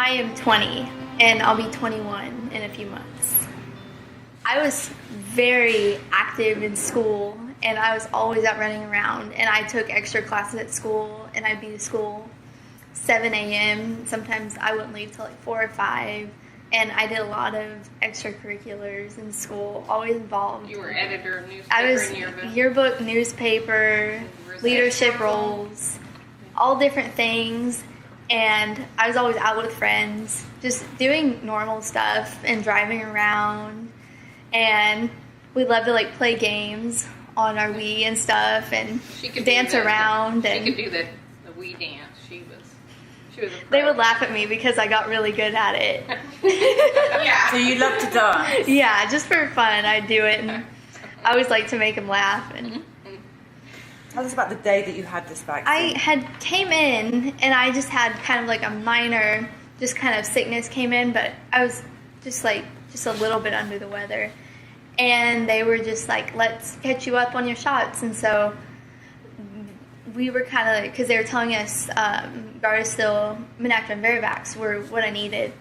I am 20, and I'll be 21 in a few months. I was very active in school, and I was always out running around, and I took extra classes at school, and I'd be to school 7 a.m. Sometimes I wouldn't leave till like 4 or 5, and I did a lot of extracurriculars in school, always involved. You were editor of newspaper I was and yearbook? yearbook, newspaper, leadership roles, all different things. And I was always out with friends, just doing normal stuff and driving around. And we loved to like play games on our Wii and stuff, and dance around. She And could do the Wii dance. She was a pro. they would laugh at me because I got really good at it. Yeah. So you love to dance? Yeah, just for fun, I'd do it, and I always like to make them laugh. And Tell us about the day that you had this vaccine. I had came in, and I just had kind of like a minor, just kind of sickness came in, but I was just a little bit under the weather. And they were just like, let's catch you up on your shots. And so we were kind of like, because they were telling us Gardasil, Menactra, and Vaxxed were what I needed.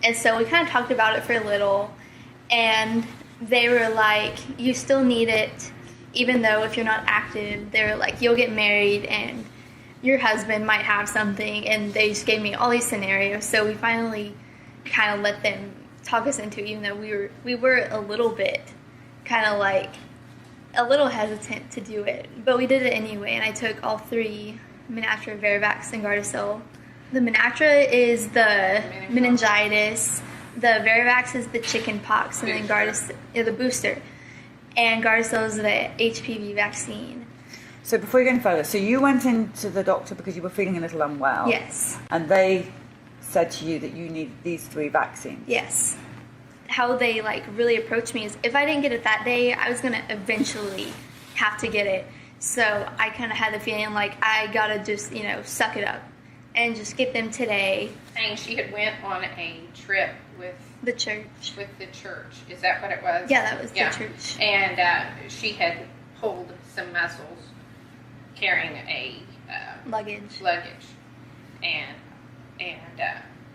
And so we kind of talked about it for a little. And they were like, you still need it, even though if you're not active. They were like, you'll get married and your husband might have something. And they just gave me all these scenarios. So we finally kind of let them talk us into it, even though we were a little bit kind of like a little hesitant to do it. But we did it anyway, and I took all 3, Menactra, Vaxxed, and Gardasil. The Menactra is the meningitis, the Vaxxed is the chicken pox, and then Gardasil is the booster. And Gardasil is the HPV vaccine. So before you go any further, so you went into the doctor because you were feeling a little unwell? Yes. And they said to you that you needed these 3 vaccines? Yes. How they like really approached me is if I didn't get it that day, I was going to eventually have to get it. So I kind of had the feeling like I got to just, suck it up and just get them today. And she had went on a trip with The church. with the church. Is that what it was? Yeah, that was the church. And she had pulled some muscles carrying a Luggage.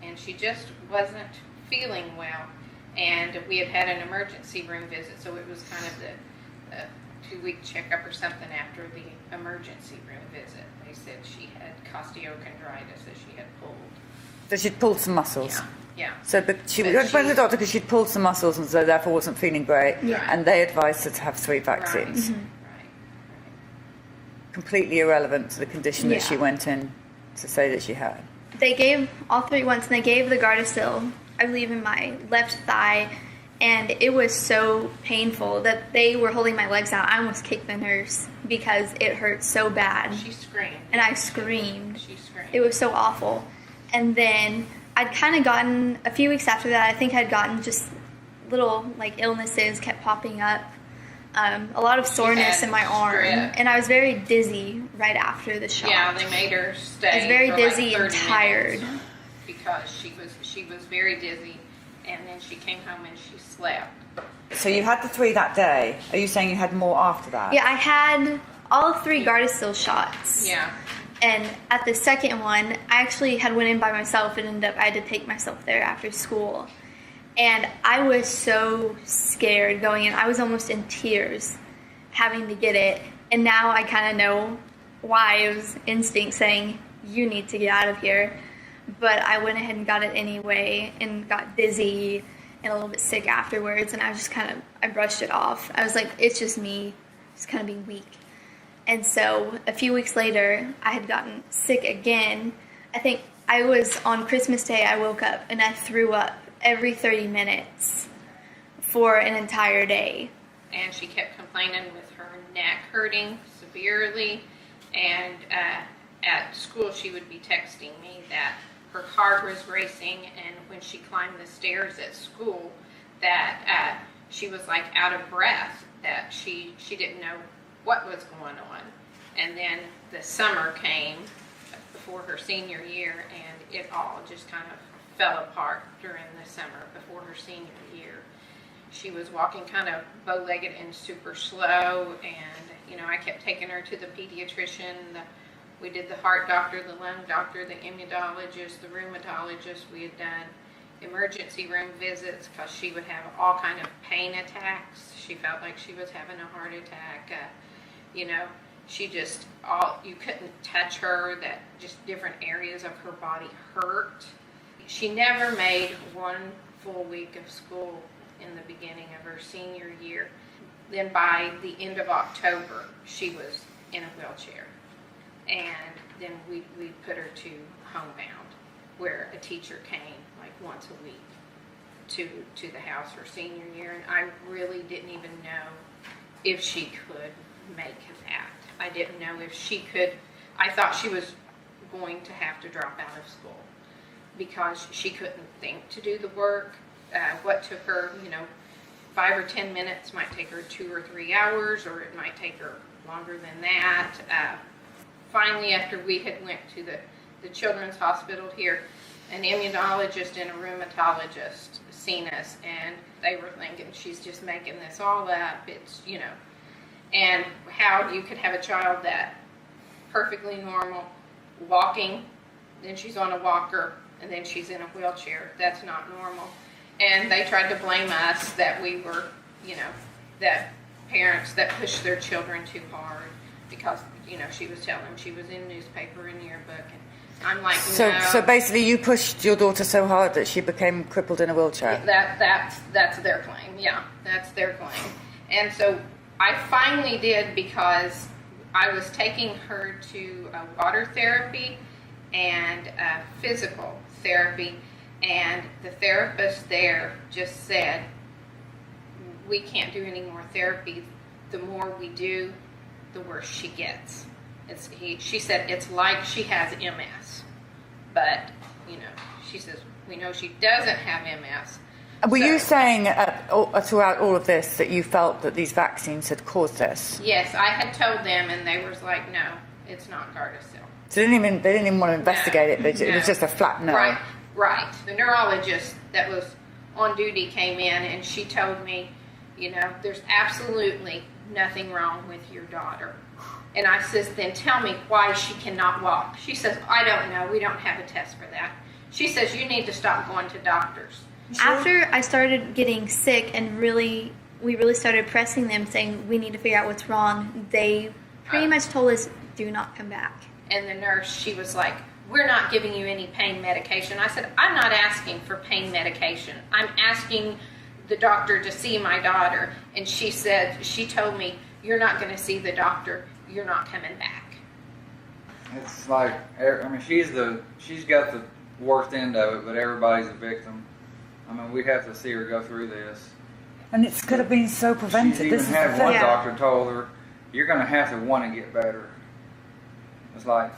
And she just wasn't feeling well. And we had had an emergency room visit, so it was kind of the 2-week checkup or something after the emergency room visit. They said she had costochondritis that she had pulled. So she'd pulled some muscles? Yeah. So but she went to the doctor because she'd pulled some muscles and so therefore wasn't feeling great. Yeah. And they advised her to have 3 vaccines. Mm-hmm. Right. Completely irrelevant to the condition that Yeah. she went in to say that she had. They gave all 3 once, and they gave the Gardasil, I believe, in my left thigh, and it was so painful that they were holding my legs out. I almost kicked the nurse because it hurt so bad. She screamed. And I screamed. She screamed. It was so awful. And then I'd kind of gotten, a few weeks after that, I think I'd gotten just little like illnesses kept popping up. A lot of soreness in my arm. strep. And I was very dizzy right after the shot. Yeah, they made her stay. I was very for dizzy like and 30 tired. minutes because she was very dizzy, and then she came home and she slept. So you had the 3 that day. Are you saying you had more after that? Yeah, I had all 3 Gardasil shots. Yeah. And at the second one, I actually had went in by myself and ended up, I had to take myself there after school. And I was so scared going in. I was almost in tears having to get it. And now I kind of know why. It was instinct saying, you need to get out of here. But I went ahead and got it anyway and got dizzy and a little bit sick afterwards. And I was just I brushed it off. I was like, it's just me, just kind of being weak. And so a few weeks later, I had gotten sick again. I think I was on Christmas Day, I woke up and I threw up every 30 minutes for an entire day. And she kept complaining with her neck hurting severely. And at school, she would be texting me that her heart was racing, and when she climbed the stairs at school, that she was like out of breath, that she didn't know what was going on. And then the summer came before her senior year, and it all just kind of fell apart during the summer before her senior year. She was walking kind of bow-legged and super slow, and I kept taking her to the pediatrician, the We did the heart doctor, the lung doctor, the immunologist, the rheumatologist. We had done emergency room visits because she would have all kind of pain attacks. She felt like she was having a heart attack. She just, you couldn't touch her, that just different areas of her body hurt. She never made one full week of school in the beginning of her senior year. Then by the end of October, she was in a wheelchair. And then we put her to homebound, where a teacher came like once a week to the house her senior year. And I really didn't even know if she could make that. I didn't know if she could. I thought she was going to have to drop out of school because she couldn't think to do the work. What took her, 5 or 10 minutes might take her 2 or 3 hours, or it might take her longer than that. Finally, after we had went to the children's hospital here, an immunologist and a rheumatologist seen us, and they were thinking, she's just making this all up. It's, and how you could have a child that perfectly normal, walking, then she's on a walker, and then she's in a wheelchair. That's not normal. And they tried to blame us that we were, that parents that push their children too hard because, she was telling them she was in newspaper and yearbook. And I'm like, no. So basically you pushed your daughter so hard that she became crippled in a wheelchair? That's their claim. Yeah, that's their claim. And so I finally did, because I was taking her to water therapy and physical therapy, and the therapist there just said, we can't do any more therapy. The more we do, the worse she gets. She said it's like she has MS, but she says we know she doesn't have MS. Were you saying throughout all of this that you felt that these vaccines had caused this? Yes, I had told them, and they was like, no, it's not Gardasil. So they didn't even want to investigate it. It was just a flat no. Right. The neurologist that was on duty came in, and she told me, there's absolutely nothing wrong with your daughter. And I says, then tell me why she cannot walk. She says, I don't know. We don't have a test for that. She says, you need to stop going to doctors. Sure. After I started getting sick and we really started pressing them, saying we need to figure out what's wrong, they pretty much told us, do not come back. And the nurse, she was like, we're not giving you any pain medication. I said, I'm not asking for pain medication. I'm asking the doctor to see my daughter. And she told me, you're not going to see the doctor. You're not coming back. It's like, she's got the worst end of it, but everybody's a victim. We have to see her go through this. And it could have been so prevented. She's even had one doctor told her, you're going to have to want to get better. It's like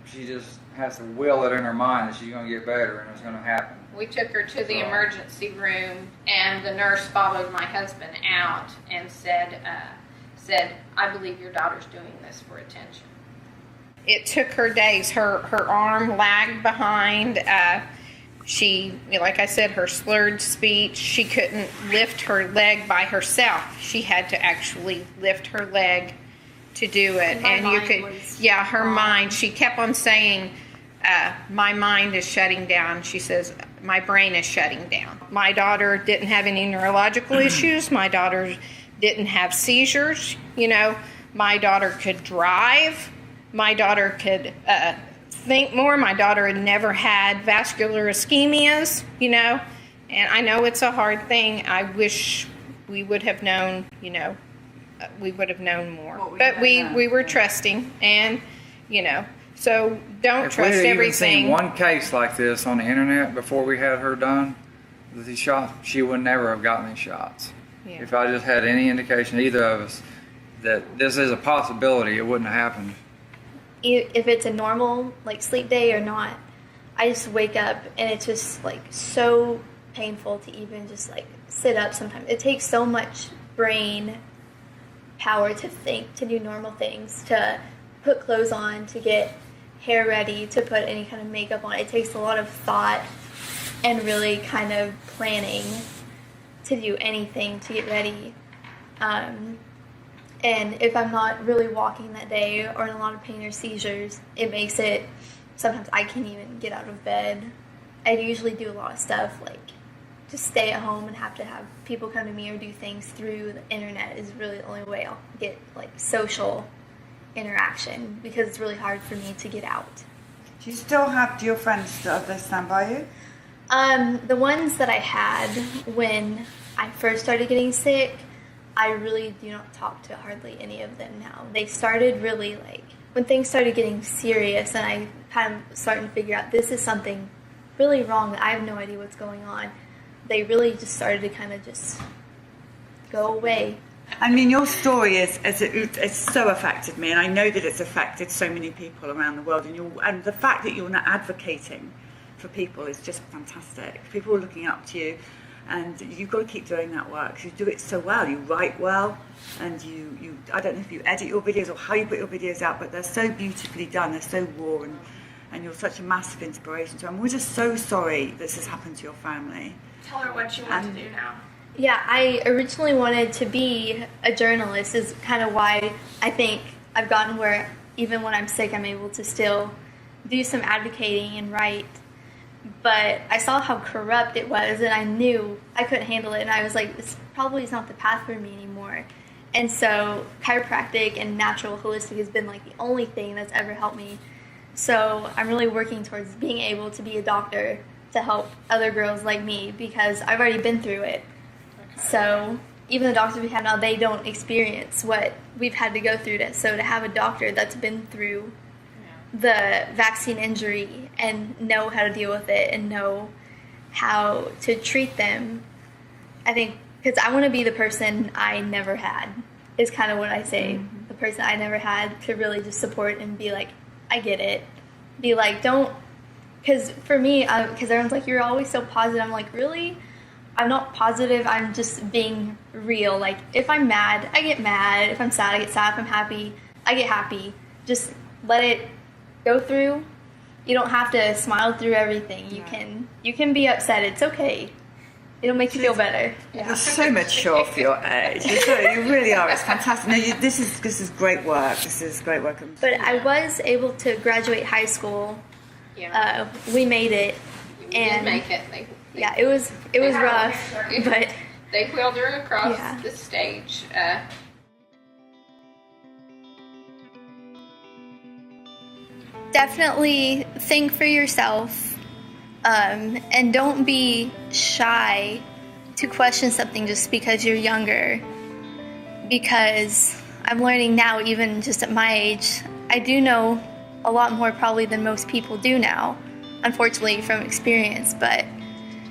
she just has to will it in her mind that she's going to get better, and it's going to happen. We took her to the emergency room, and the nurse followed my husband out and said, I believe your daughter's doing this for attention. It took her days. Her arm lagged behind. She, like I said, her slurred speech. She couldn't lift her leg by herself. She had to actually lift her leg to do it. Her mind. She kept on saying, my mind is shutting down. She says, my brain is shutting down. My daughter didn't have any neurological issues. My daughter didn't have seizures. My daughter could drive. My daughter could think more. My daughter had never had vascular ischemias, and I know it's a hard thing. I wish we would have known, we would have known more. But we were trusting, and, so don't trust everything. If we had even seen one case like this on the internet before we had her done with these shots, she would never have gotten these shots. Yeah. If I just had any indication, either of us, that this is a possibility, it wouldn't have happened. If it's a normal sleep day or not, I just wake up and it's just so painful to even just sit up sometimes. It takes so much brain power to think, to do normal things, to put clothes on, to get hair ready, to put any kind of makeup on. It takes a lot of thought and really kind of planning to do anything to get ready. And if I'm not really walking that day or in a lot of pain or seizures, it makes it, sometimes I can't even get out of bed. I usually do a lot of stuff, like just stay at home and have to have people come to me or do things through the internet is really the only way I'll get like social interaction, because it's really hard for me to get out. Do your friends still stand by you? The ones that I had when I first started getting sick, I really do not talk to hardly any of them now. They started really like, when things started getting serious and I kind of starting to figure out this is something really wrong that I have no idea what's going on, they really just started to kind of just go away. I mean, your story it's so affected me, and I know that it's affected so many people around the world, and the fact that you're not advocating for people is just fantastic. People are looking up to you, and you've got to keep doing that work, because you do it so well. You write well, and you I don't know if you edit your videos or how you put your videos out, but they're so beautifully done, they're so raw, and you're such a massive inspiration to them. We're just so sorry this has happened to your family. Tell her what you want to do now. Yeah, I originally wanted to be a journalist, is kind of why I think I've gotten where even when I'm sick I'm able to still do some advocating and write. But I saw how corrupt it was, and I knew I couldn't handle it, and I was like, this probably is not the path for me anymore. And so chiropractic and natural holistic has been like the only thing that's ever helped me. So I'm really working towards being able to be a doctor to help other girls like me, because I've already been through it. Okay. So even the doctors we have now, they don't experience what we've had to go through. So to have a doctor that's been through the vaccine injury and know how to deal with it and know how to treat them, I think, because I want to be the person I never had, is kind of what I say. Mm-hmm. The person I never had to really just support and be like, I get it. Be like, don't, because for me, because everyone's like, you're always so positive. I'm like, really? I'm not positive. I'm just being real. Like, if I'm mad, I get mad. If I'm sad, I get sad. If I'm happy, I get happy. Just let it go through. You don't have to smile through everything. You can be upset. It's okay. It'll make you feel better. Yeah. You're so mature for your age. You really are. It's fantastic. No, this is great work. This is great work. But I was able to graduate high school. Yeah. We made it. We did make it. Yeah, it was rough, but they wheeled her across the stage. Definitely think for yourself, and don't be shy to question something just because you're younger. Because I'm learning now, even just at my age, I do know a lot more probably than most people do now, unfortunately from experience. But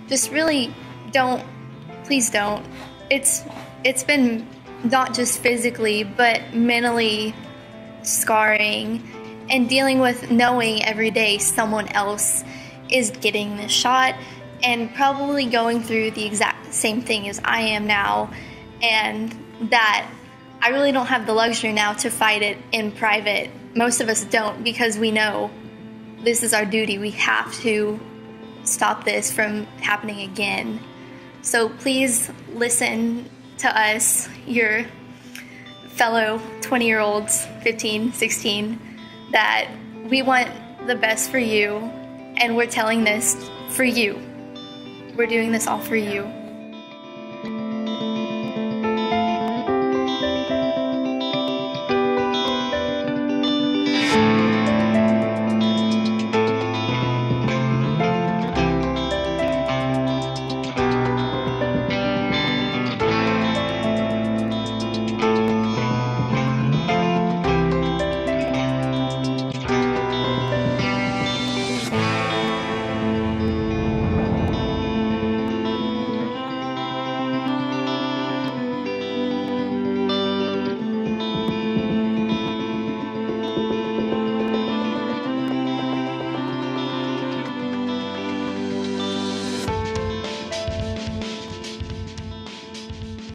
just really please don't. It's been not just physically but mentally scarring, and dealing with knowing every day someone else is getting this shot and probably going through the exact same thing as I am now, and that I really don't have the luxury now to fight it in private. Most of us don't, because we know this is our duty. We have to stop this from happening again. So please listen to us, your fellow 20-year-olds, 15, 16, that we want the best for you, and we're telling this for you. We're doing this all for you.